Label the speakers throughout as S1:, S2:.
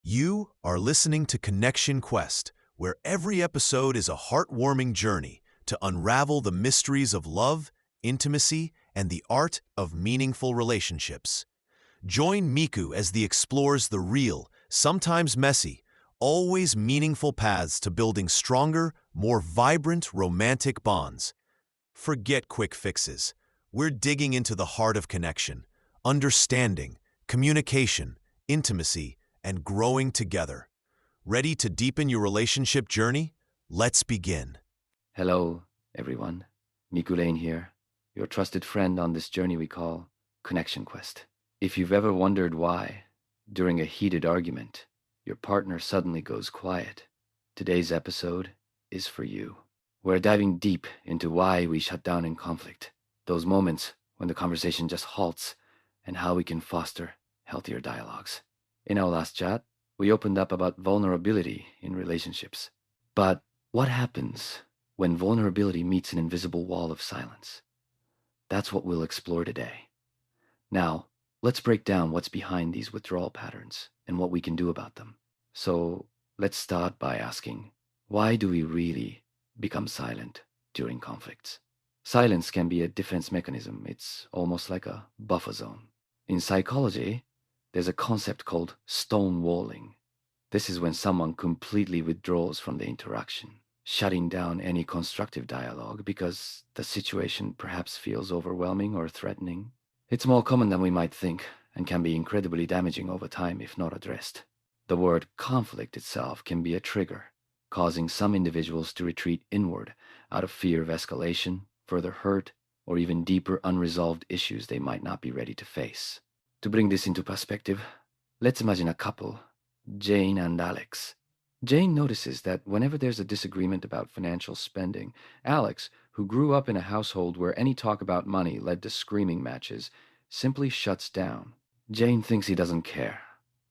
S1: You are listening to Connection Quest, where every episode is a heartwarming journey to unravel the mysteries of love, intimacy, and the art of meaningful relationships. Join Miku as he explores the real, sometimes messy, always meaningful paths to building stronger, more vibrant romantic bonds. Forget quick fixes. We're digging into the heart of connection, understanding, communication, intimacy, and growing together. Ready to deepen your relationship journey? Let's begin.
S2: Hello, everyone. Miku Lane here, your trusted friend on this journey we call Connection Quest. If you've ever wondered why, during a heated argument, your partner suddenly goes quiet, today's episode is for you. We're diving deep into why we shut down in conflict, those moments when the conversation just halts, and how we can foster healthier dialogues. In our last chat, we opened up about vulnerability in relationships. But what happens when vulnerability meets an invisible wall of silence? That's what we'll explore today. Now, let's break down what's behind these withdrawal patterns and what we can do about them. So, let's start by asking, why do we really become silent during conflicts? Silence can be a defense mechanism. It's almost like a buffer zone. In psychology, there's a concept called stonewalling. This is when someone completely withdraws from the interaction, shutting down any constructive dialogue because the situation perhaps feels overwhelming or threatening. It's more common than we might think and can be incredibly damaging over time if not addressed. The word conflict itself can be a trigger, causing some individuals to retreat inward out of fear of escalation, further hurt, or even deeper unresolved issues they might not be ready to face. To bring this into perspective, let's imagine a couple, Jane and Alex. Jane notices that whenever there's a disagreement about financial spending, Alex, who grew up in a household where any talk about money led to screaming matches, simply shuts down. Jane thinks he doesn't care,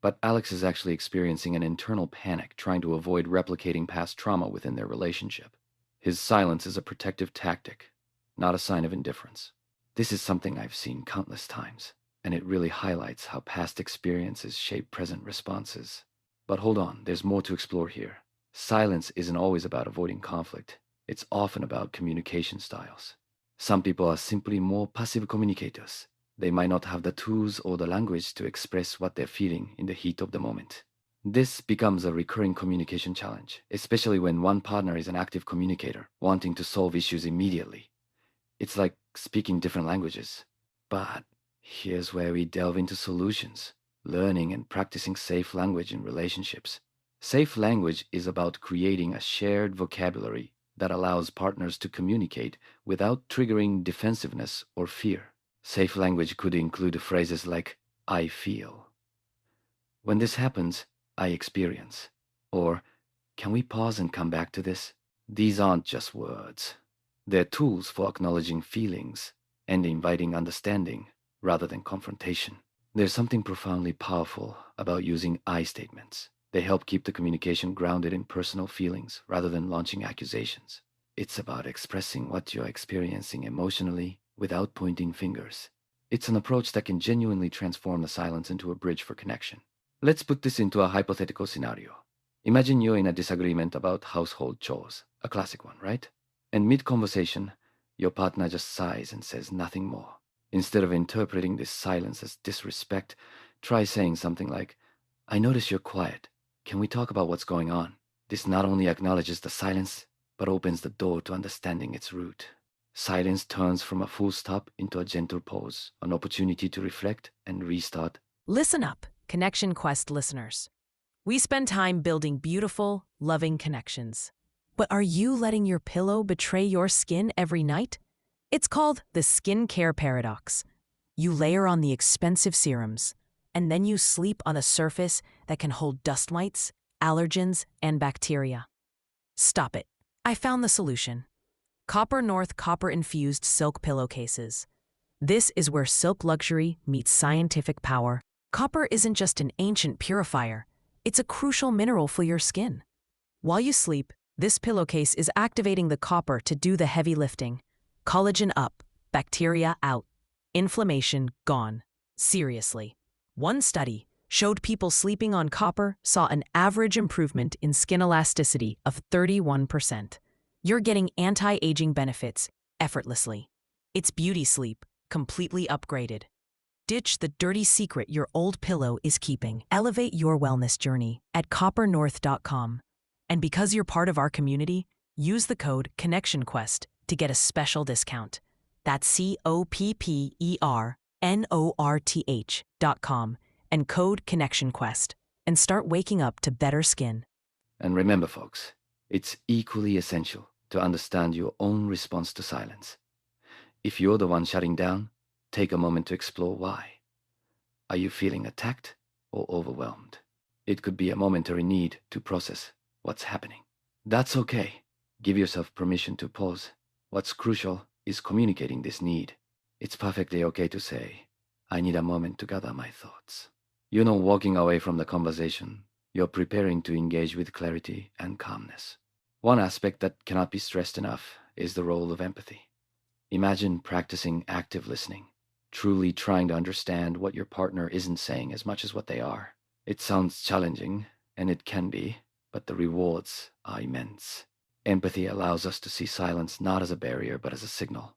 S2: but Alex is actually experiencing an internal panic trying to avoid replicating past trauma within their relationship. His silence is a protective tactic, not a sign of indifference. This is something I've seen countless times, and it really highlights how past experiences shape present responses. But hold on, there's more to explore here. Silence isn't always about avoiding conflict. It's often about communication styles. Some people are simply more passive communicators. They might not have the tools or the language to express what they're feeling in the heat of the moment. This becomes a recurring communication challenge, especially when one partner is an active communicator, wanting to solve issues immediately. It's like speaking different languages. But here's where we delve into solutions, learning and practicing safe language in relationships. Safe language is about creating a shared vocabulary that allows partners to communicate without triggering defensiveness or fear. Safe language could include phrases like, "I feel." "When this happens, I experience." Or, "Can we pause and come back to this?" These aren't just words. They're tools for acknowledging feelings and inviting understanding rather than confrontation. There's something profoundly powerful about using I statements. They help keep the communication grounded in personal feelings rather than launching accusations. It's about expressing what you're experiencing emotionally without pointing fingers. It's an approach that can genuinely transform the silence into a bridge for connection. Let's put this into a hypothetical scenario. Imagine you're in a disagreement about household chores, a classic one, right? And mid-conversation, your partner just sighs and says nothing more. Instead of interpreting this silence as disrespect, try saying something like, "I notice you're quiet. Can we talk about what's going on?" This not only acknowledges the silence, but opens the door to understanding its root. Silence turns from a full stop into a gentle pause, an opportunity to reflect and restart.
S3: Listen up, Connection Quest listeners. We spend time building beautiful, loving connections. But are you letting your pillow betray your skin every night? It's called the skincare paradox. You layer on the expensive serums, and then you sleep on a surface that can hold dust mites, allergens, and bacteria. Stop it. I found the solution. Copper North copper-infused silk pillowcases. This is where silk luxury meets scientific power. Copper isn't just an ancient purifier. It's a crucial mineral for your skin. While you sleep, this pillowcase is activating the copper to do the heavy lifting. Collagen up, bacteria out, inflammation gone. Seriously. One study, showed people sleeping on copper saw an average improvement in skin elasticity of 31%. You're getting anti-aging benefits effortlessly. It's beauty sleep, completely upgraded. Ditch the dirty secret your old pillow is keeping. Elevate your wellness journey at coppernorth.com. And because you're part of our community, use the code ConnectionQuest to get a special discount. That's COPPERNORTH.com and code ConnectionQuest and start waking up to better skin.
S2: And remember, folks, it's equally essential to understand your own response to silence. If you're the one shutting down, take a moment to explore why. Are you feeling attacked or overwhelmed? It could be a momentary need to process what's happening. That's okay. Give yourself permission to pause. What's crucial is communicating this need. It's perfectly okay to say, I need a moment to gather my thoughts. You're not walking away from the conversation. You're preparing to engage with clarity and calmness. One aspect that cannot be stressed enough is the role of empathy. Imagine practicing active listening, truly trying to understand what your partner isn't saying as much as what they are. It sounds challenging, and it can be, but the rewards are immense. Empathy allows us to see silence not as a barrier, but as a signal,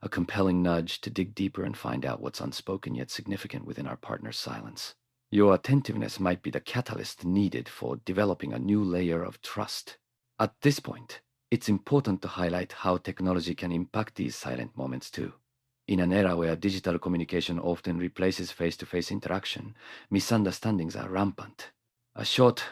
S2: a compelling nudge to dig deeper and find out what's unspoken yet significant within our partner's silence. Your attentiveness might be the catalyst needed for developing a new layer of trust. At this point, it's important to highlight how technology can impact these silent moments too. In an era where digital communication often replaces face-to-face interaction, misunderstandings are rampant. A short,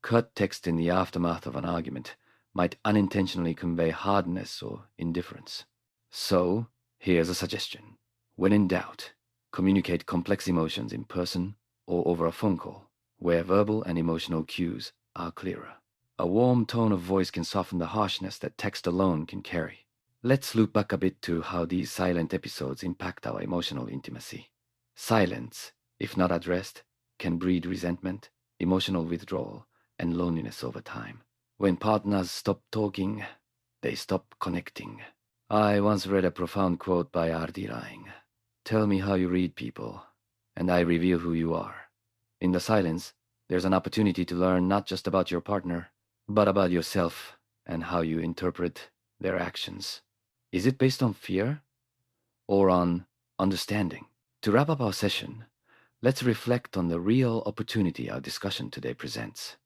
S2: curt text in the aftermath of an argument might unintentionally convey hardness or indifference. So, here's a suggestion. When in doubt, communicate complex emotions in person or over a phone call, where verbal and emotional cues are clearer. A warm tone of voice can soften the harshness that text alone can carry. Let's loop back a bit to how these silent episodes impact our emotional intimacy. Silence, if not addressed, can breed resentment, emotional withdrawal, and loneliness over time. When partners stop talking, they stop connecting. I once read a profound quote by R.D. Laing. Tell me how you read people, and I reveal who you are. In the silence, there's an opportunity to learn not just about your partner, but about yourself and how you interpret their actions. Is it based on fear or on understanding? To wrap up our session, let's reflect on the real opportunity our discussion today presents.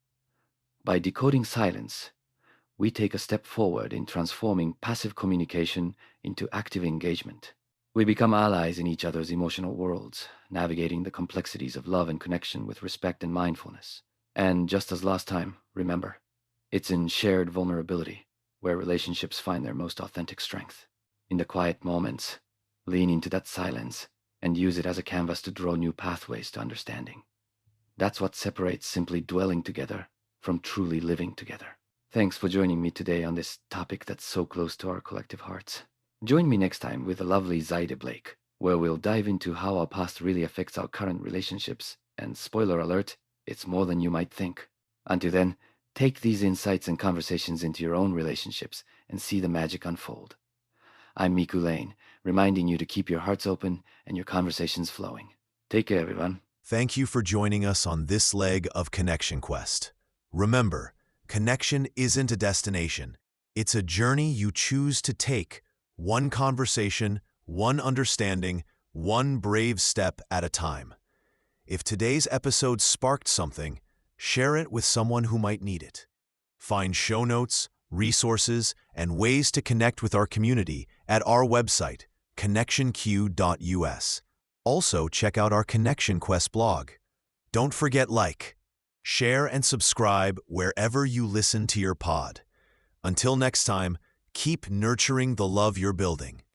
S2: By decoding silence, we take a step forward in transforming passive communication into active engagement. We become allies in each other's emotional worlds, navigating the complexities of love and connection with respect and mindfulness. And just as last time, remember, it's in shared vulnerability where relationships find their most authentic strength. In the quiet moments, lean into that silence and use it as a canvas to draw new pathways to understanding. That's what separates simply dwelling together from truly living together. Thanks for joining me today on this topic that's so close to our collective hearts. Join me next time with the lovely Zaide Blake, where we'll dive into how our past really affects our current relationships. And spoiler alert, it's more than you might think. Until then, take these insights and conversations into your own relationships and see the magic unfold. I'm Miku Lane, reminding you to keep your hearts open and your conversations flowing. Take care, everyone.
S1: Thank you for joining us on this leg of Connection Quest. Remember, connection isn't a destination. It's a journey you choose to take, one conversation, one understanding, one brave step at a time. If today's episode sparked something, share it with someone who might need it. Find show notes, resources, and ways to connect with our community at our website, connectionq.us. Also, check out our Connection Quest blog. Don't forget like, share, and subscribe wherever you listen to your pod. Until next time, keep nurturing the love you're building.